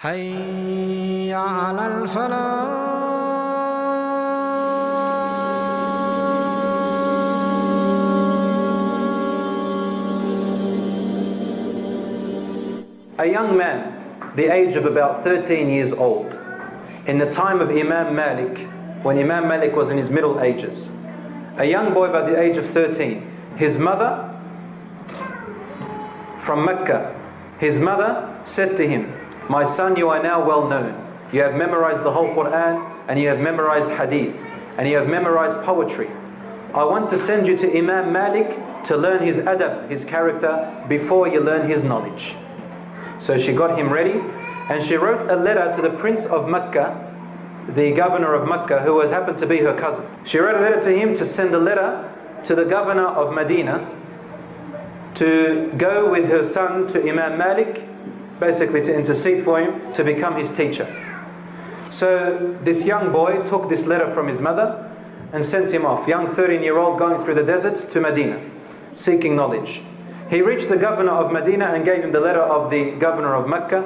حي على الفلاح. A young man, the age of about 13 years old, in the time of Imam Malik, when Imam Malik was in his middle ages, a young boy by the age of 13, his mother from Mecca, his mother said to him, "My son, you are now well known. You have memorized the whole Quran, and you have memorized hadith, and you have memorized poetry. I want to send you to Imam Malik to learn his adab, his character, before you learn his knowledge." So she got him ready, and she wrote a letter to the Prince of Mecca, the governor of Mecca, who happened to be her cousin. She wrote a letter to him to send a letter to the governor of Medina to go with her son to Imam Malik, basically to intercede for him to become his teacher. So this young boy took this letter from his mother and sent him off, young 13-year-old going through the deserts to Medina, seeking knowledge. He reached the governor of Medina and gave him the letter of the governor of Mecca.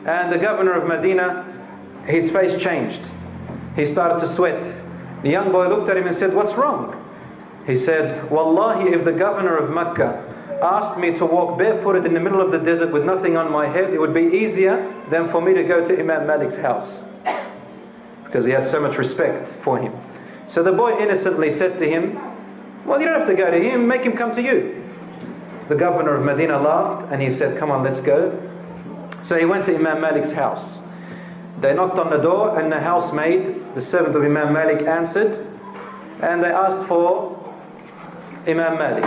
And the governor of Medina, his face changed. He started to sweat. The young boy looked at him and said, "What's wrong?" He said, "Wallahi, if the governor of Mecca asked me to walk barefooted in the middle of the desert with nothing on my head, it would be easier than for me to go to Imam Malik's house." Because he had so much respect for him. So the boy innocently said to him, "Well, you don't have to go to him, make him come to you." The governor of Medina laughed and he said, "Come on, let's go." So he went to Imam Malik's house. They knocked on the door and the housemaid, the servant of Imam Malik, answered, and they asked for Imam Malik.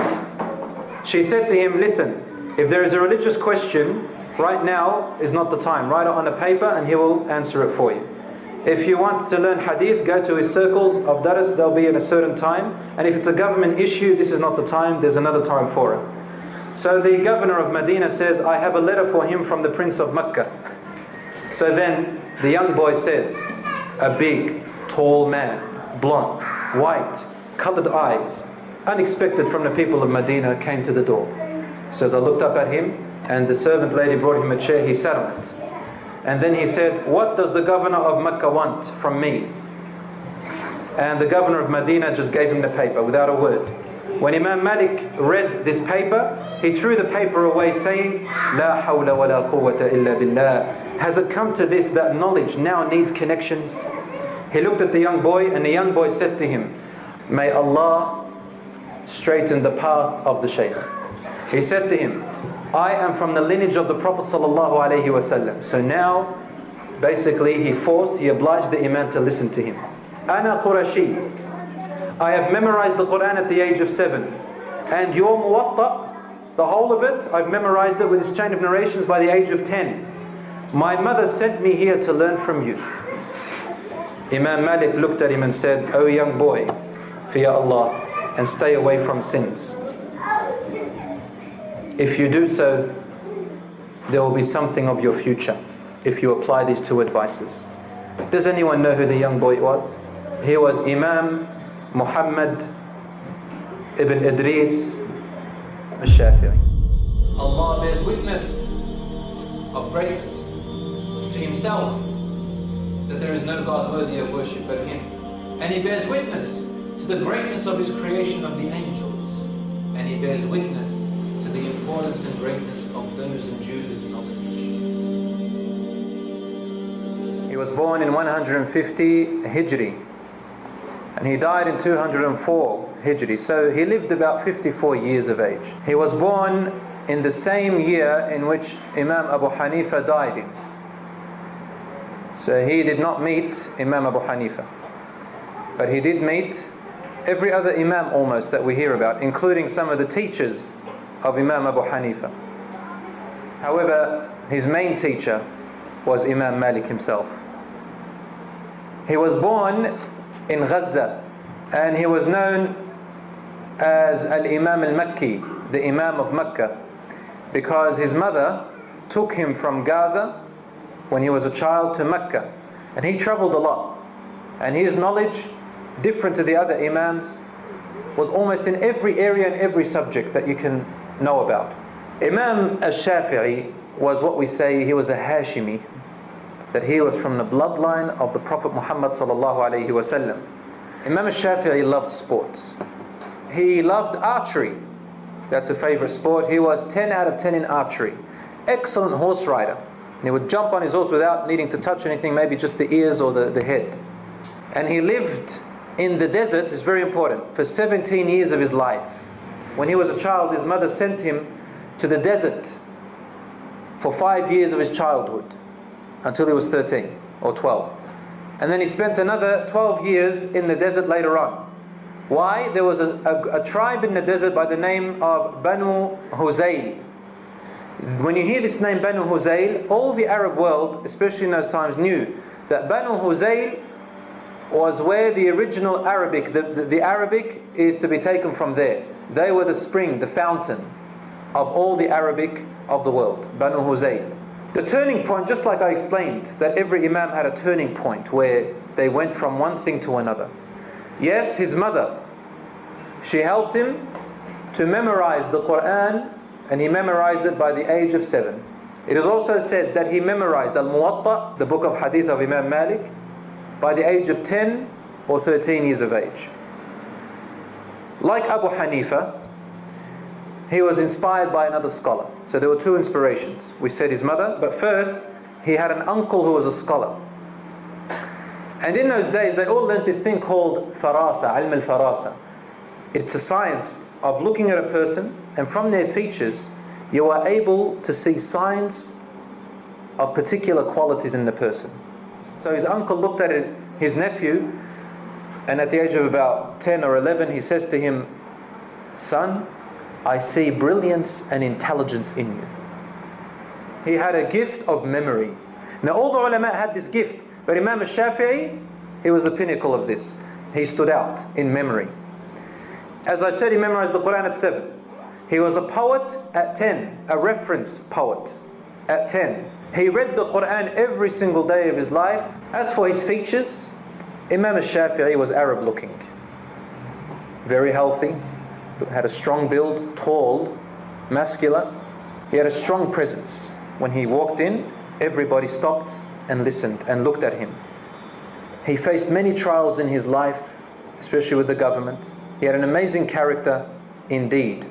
She said to him, "Listen, if there is a religious question, right now is not the time. Write it on a paper and he will answer it for you. If you want to learn hadith, go to his circles of daras, they'll be at a certain time. And if it's a government issue, this is not the time, there's another time for it." So the governor of Medina says, "I have a letter for him from the Prince of Mecca." So then the young boy says, a big, tall man, blonde, white, colored eyes, unexpected from the people of Medina, came to the door. Says, I looked up at him and the servant lady brought him a chair, he sat on it. And then he said, "What does the governor of Mecca want from me?" And the governor of Medina just gave him the paper without a word. When Imam Malik read this paper, he threw the paper away saying, "La hawla wa la quwwata illa billah." Has it come to this that knowledge now needs connections? He looked at the young boy and the young boy said to him, "May Allah straighten the path of the Shaykh." He said to him, "I am from the lineage of the Prophet sallallahu alaihi wasallam." So now, basically, he obliged the Imam to listen to him. "Ana Qurashi. I have memorized the Quran at the age of 7. And your Muwatta, the whole of it, I've memorized it with its chain of narrations by the age of 10. My mother sent me here to learn from you." Imam Malik looked at him and said, "O young boy, fear Allah and stay away from sins. If you do so, there will be something of your future if you apply these two advices." Does anyone know who the young boy was? He was Imam Muhammad ibn Idris Ash Shafi'i. Allah bears witness of greatness to himself, that there is no God worthy of worship but him. And he bears witness to the greatness of his creation of the angels. And he bears witness to the importance and greatness of those endued with knowledge. He was born in 150 Hijri. And he died in 204 Hijri. So he lived about 54 years of age. He was born in the same year in which Imam Abu Hanifa died in. So he did not meet Imam Abu Hanifa. But he did meet every other Imam almost that we hear about, including some of the teachers of Imam Abu Hanifa. However, his main teacher was Imam Malik himself. He was born in Gaza, and he was known as Al-Imam al-Makki, the Imam of Mecca, because his mother took him from Gaza when he was a child to Mecca, and he traveled a lot, and his knowledge, different to the other Imams, was almost in every area and every subject that you can know about. Imam Ash Shafi'i was what we say, he was a Hashimi, that he was from the bloodline of the Prophet Muhammad sallallahu alaihi wasallam. Imam Ash Shafi'i loved sports. He loved archery. That's a favorite sport. He was 10 out of 10 in archery. Excellent horse rider. And he would jump on his horse without needing to touch anything, maybe just the ears or the head. And he lived in the desert, it's very important, for 17 years of his life. When he was a child, his mother sent him to the desert for 5 years of his childhood, until he was 13 or 12. And then he spent another 12 years in the desert later on. Why? There was a tribe in the desert by the name of Banu Huzayl. When you hear this name Banu Huzayl, all the Arab world, especially in those times, knew that Banu Huzayl was where the original Arabic, the Arabic is to be taken from there. They were the spring, the fountain of all the Arabic of the world, Banu Huzayl. The turning point, just like I explained, that every Imam had a turning point where they went from one thing to another. Yes, his mother, she helped him to memorize the Quran, and he memorized it by the age of 7. It is also said that he memorized Al-Muwatta, the book of Hadith of Imam Malik, by the age of 10 or 13 years of age. Like Abu Hanifa, he was inspired by another scholar. So there were two inspirations. We said his mother, but first he had an uncle who was a scholar. And in those days they all learned this thing called farasa, ilm al-farasa. It's a science of looking at a person, and from their features you are able to see signs of particular qualities in the person. So his uncle looked at his nephew, and at the age of about 10 or 11 he says to him, "Son, I see brilliance and intelligence in you." He had a gift of memory. Now all the ulama had this gift, but Imam Ash Shafi'i, he was the pinnacle of this. He stood out in memory. As I said, he memorized the Quran at 7. He was a poet at 10, a reference poet at 10. He read the Quran every single day of his life. As for his features, Imam Ash Shafi'i was Arab looking, very healthy, had a strong build, tall, muscular. He had a strong presence. When he walked in, everybody stopped and listened and looked at him. He faced many trials in his life, especially with the government. He had an amazing character indeed.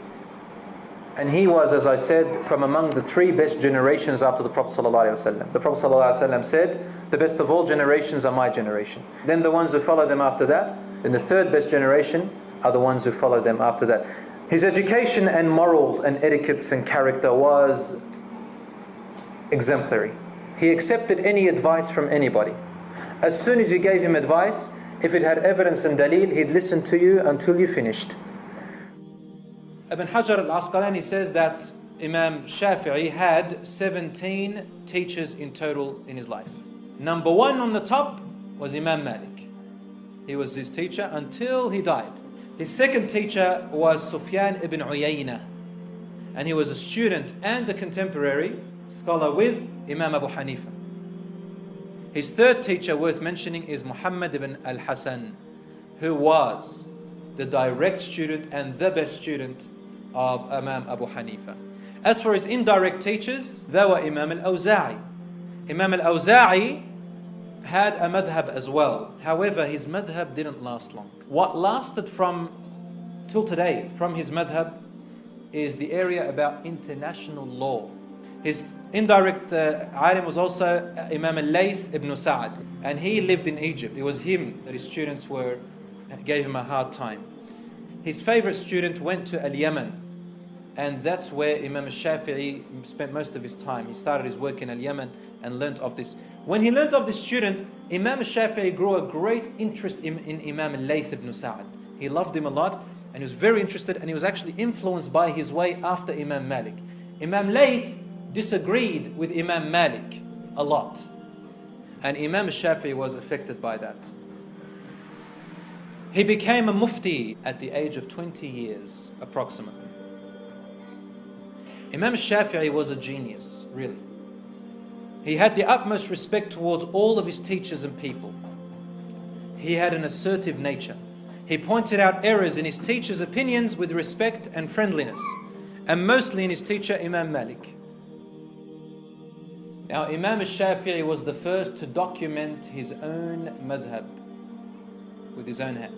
And he was, as I said, from among the 3 best generations after the Prophet ﷺ. The Prophet ﷺ said, the best of all generations are my generation. Then the ones who follow them after that, and the 3rd best generation are the ones who follow them after that. His education and morals and etiquettes and character was exemplary. He accepted any advice from anybody. As soon as you gave him advice, if it had evidence and dalil, he'd listen to you until you finished. Ibn Hajar al-Asqalani says that Imam Shafi'i had 17 teachers in total in his life. Number 1 on the top was Imam Malik. He was his teacher until he died. His second teacher was Sufyan ibn Uyayna, and he was a student and a contemporary scholar with Imam Abu Hanifa. His third teacher worth mentioning is Muhammad ibn al-Hasan, who was the direct student and the best student of Imam Abu Hanifa. As for his indirect teachers, they were Imam al-Awza'i. Imam al-Awza'i had a madhab as well. However, his madhab didn't last long. What lasted from till today from his madhab is the area about international law. His indirect alim was also Imam al-Layth ibn Sa'd, and he lived in Egypt. It was him that his students gave him a hard time. His favorite student went to Al-Yaman, and that's where Imam Ash-Shafi'i spent most of his time. He started his work in Al-Yaman and learnt of this. When he learnt of this student, Imam Ash-Shafi'i grew a great interest in Imam al-Layth ibn Sa'd. He loved him a lot, and he was very interested, and he was actually influenced by his way after Imam Malik. Imam Layth disagreed with Imam Malik a lot, and Imam Shafi'i was affected by that. He became a mufti at the age of 20 years approximately. Imam Shafi'i was a genius, really. He had the utmost respect towards all of his teachers and people. He had an assertive nature. He pointed out errors in his teachers' opinions with respect and friendliness, and mostly in his teacher Imam Malik. Now, Imam Ash Shafi'i was the first to document his own madhab with his own hand.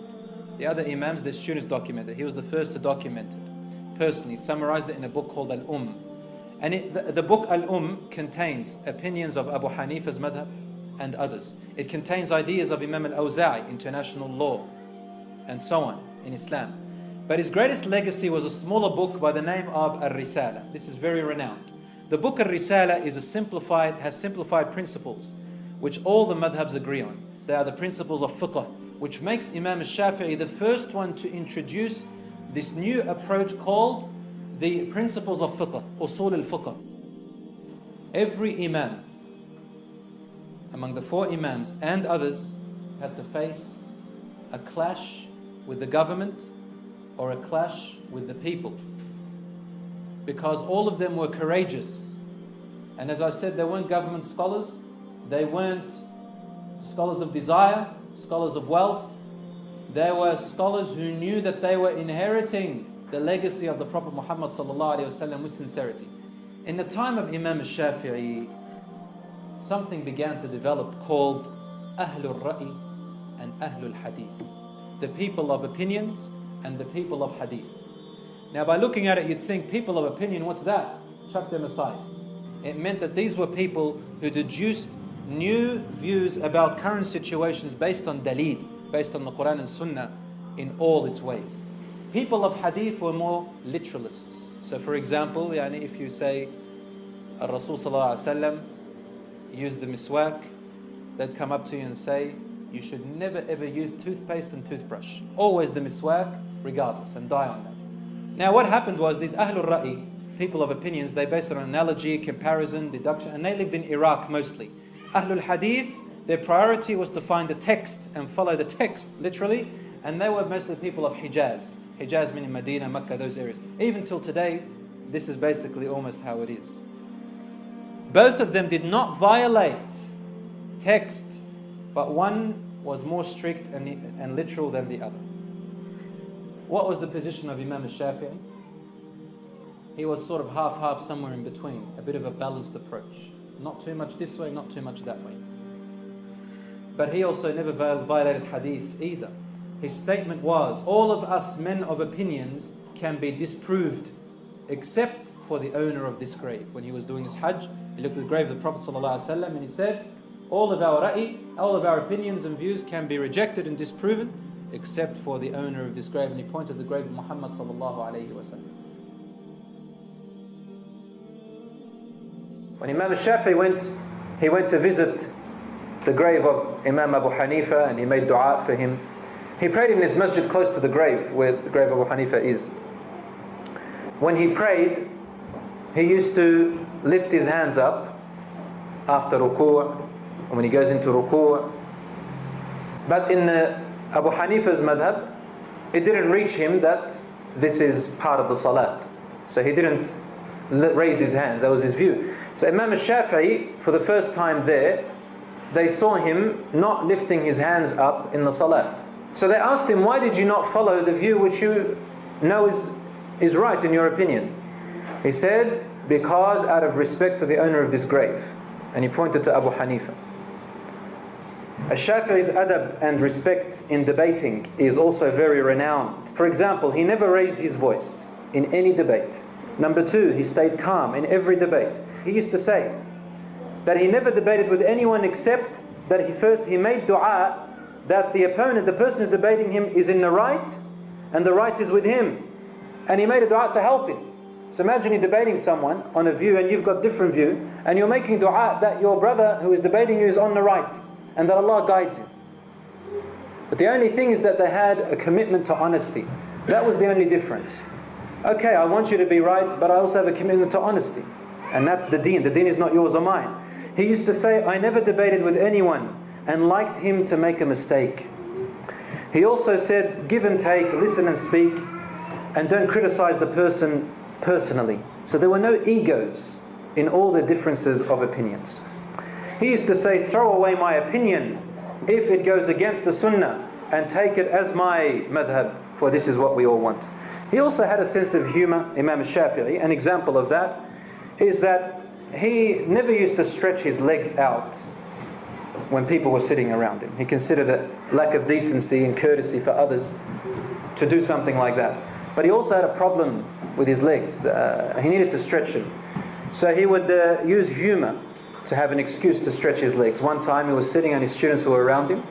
The other Imams, their students documented. He was the first to document it personally. He summarized it in a book called Al-Umm. And the book Al-Umm contains opinions of Abu Hanifa's madhab and others. It contains ideas of Imam Al-Awza'i, international law, and so on in Islam. But his greatest legacy was a smaller book by the name of Al-Risala. This is very renowned. The book Al-Risala has simplified principles which all the madhabs agree on. They are the principles of fiqh, which makes Imam Ash Shafi'i the first one to introduce this new approach called the principles of fiqh, usul al-fiqh. Every imam among the four imams and others had to face a clash with the government or a clash with the people, because all of them were courageous. And as I said, they weren't government scholars, they weren't scholars of desire, scholars of wealth. They were scholars who knew that they were inheriting the legacy of the Prophet Muhammad ﷺ with sincerity. In the time of Imam Ash Shafi'i, something began to develop called Ahlul Ra'i and Ahlul Hadith, the people of opinions and the people of Hadith. Now, by looking at it, you'd think, people of opinion, what's that? Chuck them aside. It meant that these were people who deduced new views about current situations based on daleel, based on the Quran and Sunnah in all its ways. People of Hadith were more literalists. So for example, if you say Rasul Sallallahu Alaihi Wasallam used the miswak, they'd come up to you and say, you should never ever use toothpaste and toothbrush. Always the miswak, regardless, and die on that. Now what happened was, these Ahlul Ra'i, people of opinions, they based it on analogy, comparison, deduction, and they lived in Iraq mostly. Ahlul Hadith, their priority was to find the text and follow the text, literally, and they were mostly people of Hijaz. Hijaz meaning Medina, Mecca, those areas. Even till today, this is basically almost how it is. Both of them did not violate text, but one was more strict and literal than the other. What was the position of Imam Ash Shafi'i? He was sort of half-half, somewhere in between, a bit of a balanced approach. Not too much this way, not too much that way. But he also never violated hadith either. His statement was, all of us men of opinions can be disproved except for the owner of this grave. When he was doing his hajj, he looked at the grave of the Prophet ﷺ and he said, all of our ra'i, all of our opinions and views can be rejected and disproven except for the owner of this grave. And he pointed to the grave of Muhammad ﷺ. When Imam Shafi'i went to visit the grave of Imam Abu Hanifa and he made dua for him. He prayed in his masjid close to the grave where the grave of Abu Hanifa is. When he prayed, he used to lift his hands up after ruku' and when he goes into ruku'. But in Abu Hanifa's madhab, it didn't reach him that this is part of the salat. So he didn't raise his hands. That was his view. So Imam Ash Shafi'i, for the first time there, they saw him not lifting his hands up in the salat. So they asked him, why did you not follow the view which you know is right in your opinion? He said, because out of respect for the owner of this grave. And he pointed to Abu Hanifa. Ash-Shafi'i's adab and respect in debating is also very renowned. For example, he never raised his voice in any debate. Number two, he stayed calm in every debate. He used to say that he never debated with anyone except that he made dua that the opponent, the person who's debating him, is in the right and the right is with him. And he made a dua to help him. So imagine you're debating someone on a view and you've got different view and you're making dua that your brother who is debating you is on the right and that Allah guides him. But the only thing is that they had a commitment to honesty. That was the only difference. Okay, I want you to be right, but I also have a commitment to honesty. And that's the deen. The deen is not yours or mine. He used to say, I never debated with anyone and liked him to make a mistake. He also said, give and take, listen and speak, and don't criticize the person personally. So there were no egos in all the differences of opinions. He used to say, throw away my opinion if it goes against the sunnah and take it as my madhab, for this is what we all want. He also had a sense of humor, Imam Ash Shafi'i. An example of that is that he never used to stretch his legs out when people were sitting around him. He considered it lack of decency and courtesy for others to do something like that. But he also had a problem with his legs. He needed to stretch them. So he would use humor to have an excuse to stretch his legs. One time he was sitting and his students who were around him,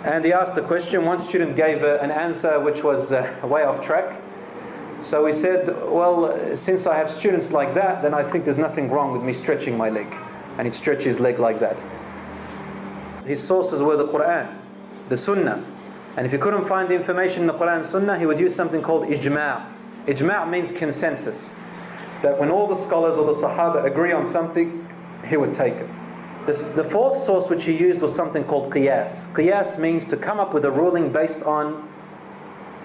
and he asked a question. One student gave an answer which was way off track. So he said, well, since I have students like that, then I think there's nothing wrong with me stretching my leg. And he'd stretch his leg like that. His sources were the Quran, the Sunnah. And if he couldn't find the information in the Quran and Sunnah, he would use something called ijma'. Ijma' means consensus. That when all the scholars or the Sahaba agree on something, he would take it. The fourth source which he used was something called qiyas. Qiyas means to come up with a ruling based on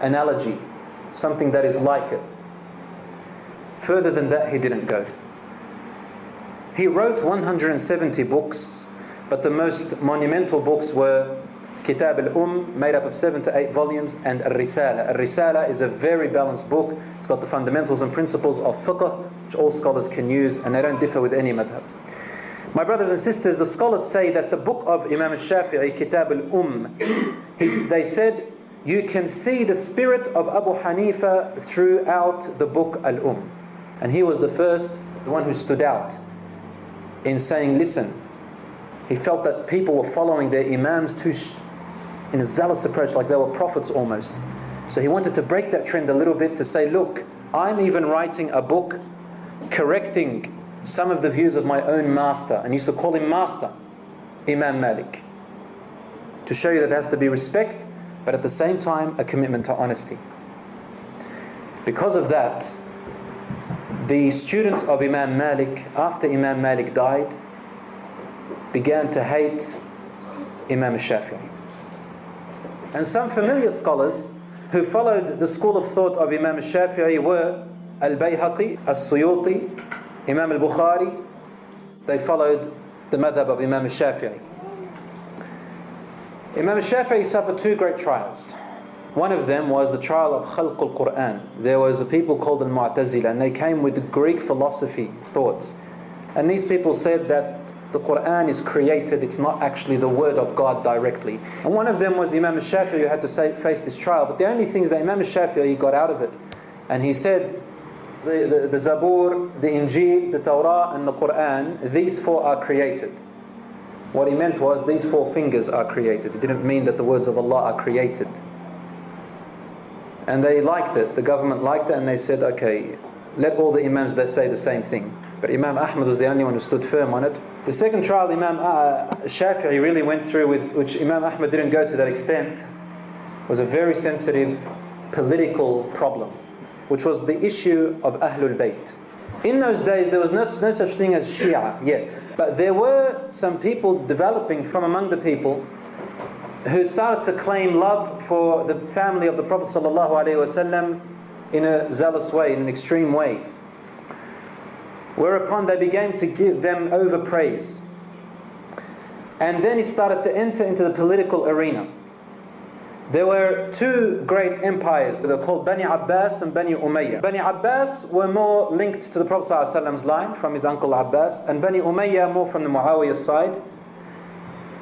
analogy, something that is like it. Further than that, he didn't go. He wrote 170 books, but the most monumental books were Kitab al-Umm, made up of 7 to 8 volumes, and Al-Risala. Al-Risala is a very balanced book. It's got the fundamentals and principles of fiqh, which all scholars can use, and they don't differ with any madhab. My brothers and sisters, the scholars say that the book of Imam Ash Shafi'i, Kitab al-Umm, they said, you can see the spirit of Abu Hanifa throughout the book Al-Umm. And he was the one who stood out in saying, listen, he felt that people were following their imams in a zealous approach, like they were prophets almost. So he wanted to break that trend a little bit to say, look, I'm even writing a book correcting some of the views of my own master, and he used to call him master, Imam Malik, to show you that there has to be respect, but at the same time a commitment to honesty. Because of that, the students of Imam Malik, after Imam Malik died, began to hate Imam Ash Shafi'i. And some familiar scholars who followed the school of thought of Imam Ash Shafi'i were Al-Bayhaqi, As-Suyuti, Imam al-Bukhari. They followed the madhab of Imam Ash Shafi'i. Imam Ash Shafi'i suffered 2 great trials. One of them was the trial of Khalq al-Quran. There was a people called al-Mu'tazila, and they came with the Greek philosophy thoughts. And these people said that the Quran is created, it's not actually the word of God directly. And one of them was Imam Ash Shafi'i, who had to face this trial. But the only things that Imam Ash Shafi'i got out of it, and he said, the Zabur, the Injil, the Torah, and the Quran, these 4 are created. What he meant was, these 4 fingers are created. It didn't mean that the words of Allah are created. And they liked it, the government liked it, and they said, okay, let all the Imams that say the same thing. But Imam Ahmad was the only one who stood firm on it. The second trial Imam Shafi'i really went through, with which Imam Ahmad didn't go to that extent, was a very sensitive political problem, which was the issue of Ahlul Bayt. In those days there was no such thing as Shia yet, but there were some people developing from among the people who started to claim love for the family of the Prophet ﷺ in a zealous way, in an extreme way. Whereupon they began to give them overpraise. And then he started to enter into the political arena. There were 2 great empires, they were called Bani Abbas and Bani Umayyah. Bani Abbas were more linked to the Prophet ﷺ's line from his uncle Abbas, and Bani Umayyah more from the Muawiyah side.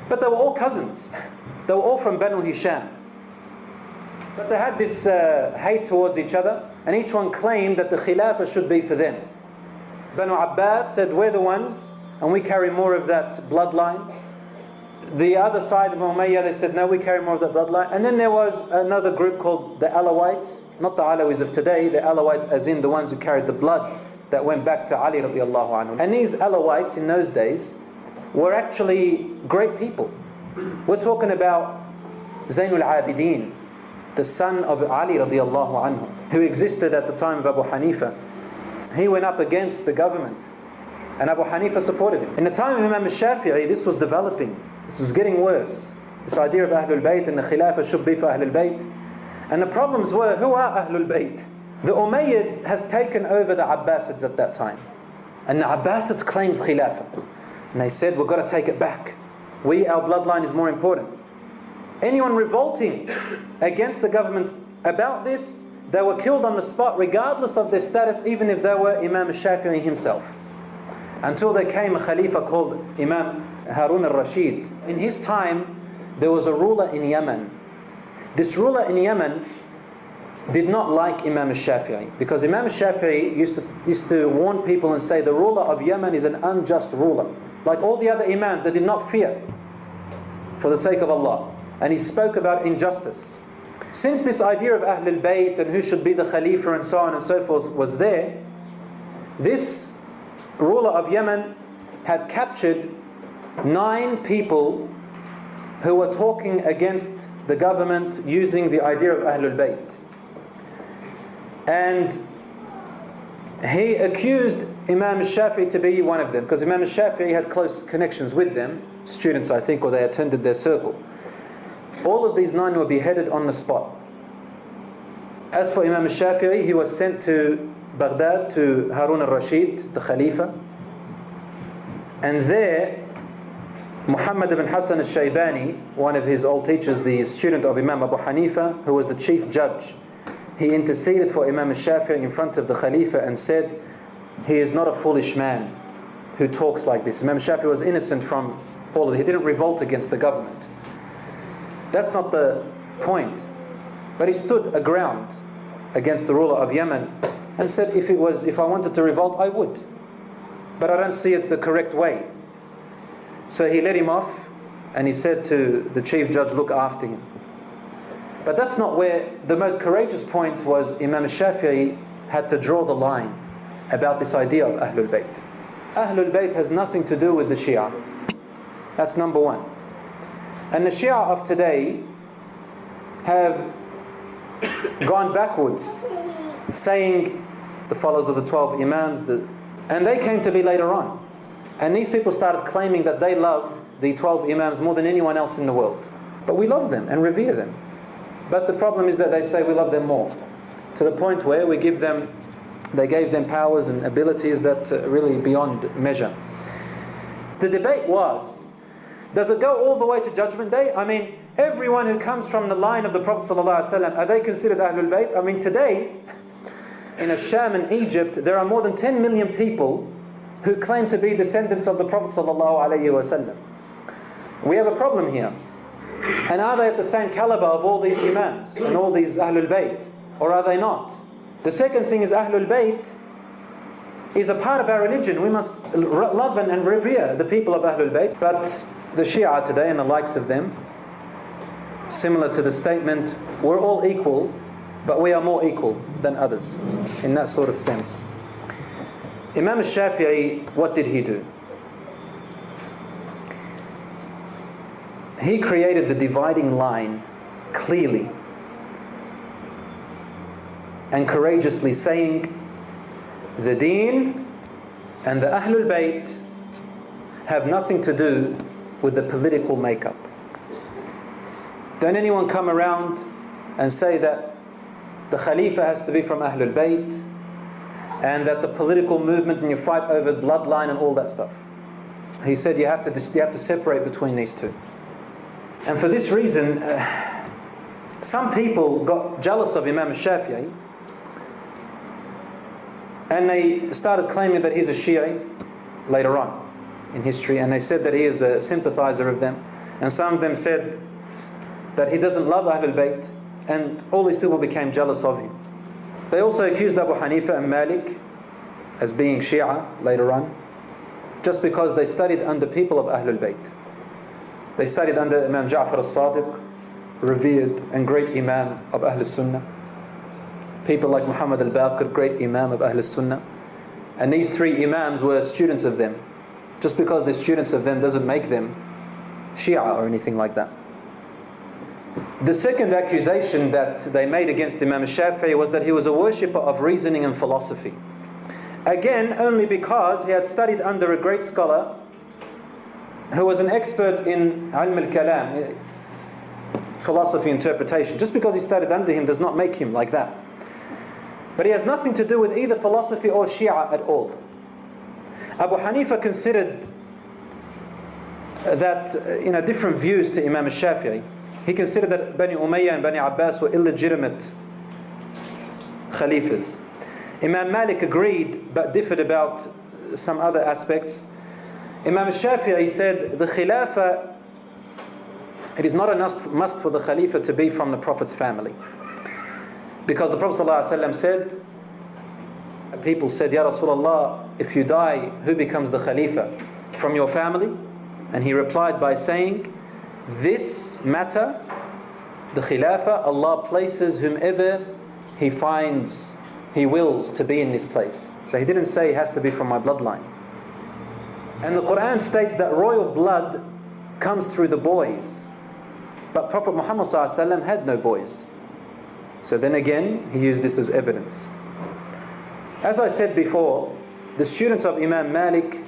But they were all cousins. They were all from Banu Hisham. But they had this hate towards each other, and each one claimed that the Khilafah should be for them. Banu Abbas said, we're the ones, and we carry more of that bloodline. The other side of Umayyah, they said, no, we carry more of that bloodline. And then there was another group called the Alawites, not the Alawis of today, the Alawites as in the ones who carried the blood that went back to Ali radiallahu anhu. And these Alawites in those days were actually great people. We're talking about Zainul Abidin, the son of Ali radiallahu anhu, who existed at the time of Abu Hanifa. He went up against the government, and Abu Hanifa supported him. In the time of Imam Ash Shafi'i, this was developing. This was getting worse. This idea of Ahlul Bayt and the Khilafah should be for Ahlul Bayt. And the problems were, who are Ahlul Bayt? The Umayyads has taken over the Abbasids at that time. And the Abbasids claimed Khilafah. And they said, we've got to take it back. Our bloodline is more important. Anyone revolting against the government about this, they were killed on the spot regardless of their status, even if they were Imam Ash Shafi'i himself. until there came a Khalifa called Imam Harun al-Rashid. In his time, there was a ruler in Yemen. This ruler in Yemen did not like Imam Ash Shafi'i, because Imam Ash Shafi'i used to warn people and say the ruler of Yemen is an unjust ruler. Like all the other Imams, they did not fear for the sake of Allah. And he spoke about injustice. Since this idea of Ahlul Bayt and who should be the Khalifa and so on and so forth was there, this ruler of Yemen had captured 9 people who were talking against the government using the idea of Ahlul Bayt. And he accused Imam Ash Shafi'i to be one of them, because Imam Ash Shafi'i had close connections with them, students I think, or they attended their circle. All of these 9 were beheaded on the spot. As for Imam Ash Shafi'i, he was sent to Baghdad to Harun al-Rashid, the Khalifa. And there, Muhammad ibn Hassan al-Shaybani, one of his old teachers, the student of Imam Abu Hanifa, who was the chief judge, he interceded for Imam Ash Shafi'i in front of the Khalifa and said, he is not a foolish man who talks like this. Imam Ash Shafi'i was innocent from all of it. He didn't revolt against the government. That's not the point. But he stood aground against the ruler of Yemen and said, if I wanted to revolt, I would. But I don't see it the correct way. So he let him off and he said to the chief judge, look after him. But that's not where the most courageous point was. Imam Shafi'i had to draw the line about this idea of Ahlul Bayt. Ahlul Bayt has nothing to do with the Shia. That's number one. And the Shia of today have gone backwards, saying the followers of the 12 Imams, and they came to be later on. And these people started claiming that they love the 12 Imams more than anyone else in the world. But we love them and revere them. But the problem is that they say we love them more, to the point where they gave them powers and abilities that are really beyond measure. The debate was, does it go all the way to Judgment Day? I mean, everyone who comes from the line of the Prophet ﷺ, are they considered Ahlul Bayt? I mean, today, in Sham in Egypt, there are more than 10 million people who claim to be descendants of the Prophet ﷺ. We have a problem here. And are they at the same caliber of all these Imams and all these Ahlul Bayt? Or are they not? The second thing is, Ahlul Bayt is a part of our religion. We must love and revere the people of Ahlul Bayt. But the Shia today and the likes of them, similar to the statement, we're all equal, but we are more equal than others, in that sort of sense. Imam Ash Shafi'i, what did he do? He created the dividing line clearly and courageously, saying the Deen and the Ahlul Bayt have nothing to do with the political makeup. Don't anyone come around and say that the Khalifa has to be from Ahlul Bayt and that the political movement and you fight over bloodline and all that stuff. He said you have to separate between these two. And for this reason, some people got jealous of Imam Ash Shafi'i and they started claiming that he's a Shi'i later on in history, and they said that he is a sympathizer of them, and some of them said that he doesn't love Ahlul Bayt, and all these people became jealous of him. They also accused Abu Hanifa and Malik as being Shia later on, just because they studied under people of Ahlul Bayt. They studied under Imam Ja'far al-Sadiq, revered and great Imam of Ahl Sunnah. People like Muhammad al-Baqir, great Imam of Ahl Sunnah. And these 3 Imams were students of them. Just because they're students of them doesn't make them Shia or anything like that. The second accusation that they made against Imam Shafi'i was that he was a worshipper of reasoning and philosophy. Again, only because he had studied under a great scholar who was an expert in ilm al-kalam, philosophy interpretation. Just because he studied under him does not make him like that. But he has nothing to do with either philosophy or Shia at all. Abu Hanifa considered that, different views to Imam Shafi'i. He considered that Bani Umayyah and Bani Abbas were illegitimate Khalifas. Imam Malik agreed but differed about some other aspects. Imam Ash Shafi'i said, the Khilafah, it is not a must for the Khalifa to be from the Prophet's family. Because the Prophet ﷺ said, people said, Ya Rasulullah, if you die, who becomes the Khalifa? From your family? And he replied by saying, this matter, the Khilafah, Allah places whomever He finds, He wills to be in this place. So He didn't say it has to be from my bloodline. And the Quran states that royal blood comes through the boys. But Prophet Muhammad ﷺ had no boys. So then again, he used this as evidence. As I said before, the students of Imam Malik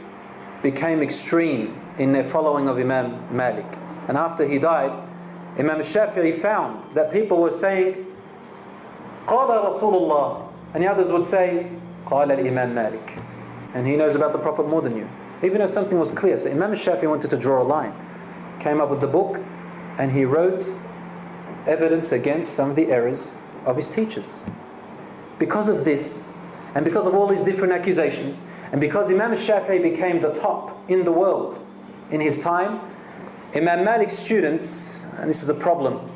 became extreme in their following of Imam Malik. And after he died, Imam Ash Shafi'i found that people were saying, Qala Rasulullah, and the others would say, Qala al-Imam Malik. And he knows about the Prophet more than you, even though something was clear. So Imam Ash Shafi'i wanted to draw a line, came up with the book, and he wrote evidence against some of the errors of his teachers. Because of this, and because of all these different accusations, and because Imam Ash Shafi'i became the top in the world in his time, Imam Malik's students, and this is a problem,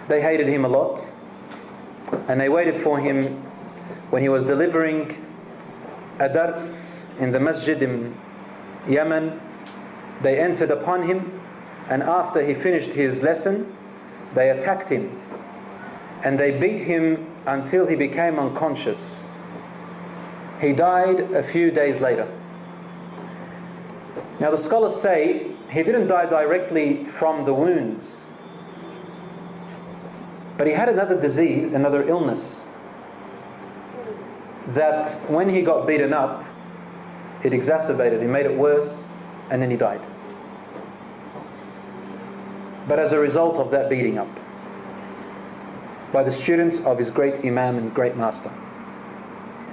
they hated him a lot, and they waited for him when he was delivering a dars in the masjid in Yemen. They entered upon him, and after he finished his lesson, they attacked him, and they beat him until he became unconscious. He died a few days later. Now the scholars say he didn't die directly from the wounds, but he had another disease, another illness, that when he got beaten up, it exacerbated, it made it worse, and then he died. But as a result of that beating up by the students of his great Imam and great master.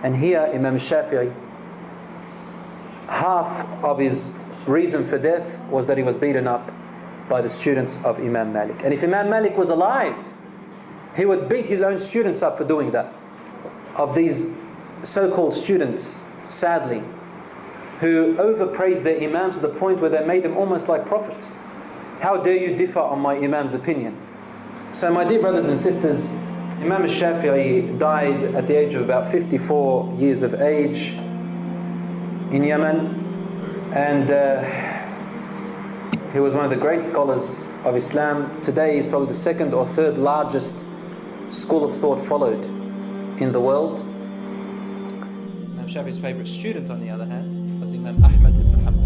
And here Imam Shafi'i, half of his reason for death was that he was beaten up by the students of Imam Malik. And if Imam Malik was alive, he would beat his own students up for doing that. Of these so-called students, sadly, who overpraised their Imams to the point where they made them almost like prophets. How dare you differ on my Imam's opinion? So my dear brothers and sisters, Imam Ash Shafi'i died at the age of about 54 years of age in Yemen, and he was one of the great scholars of Islam. Today he's probably the second or third largest school of thought followed in the world. Imam Shafi'i's favorite student, on the other hand, was Imam Ahmad ibn Hanbal.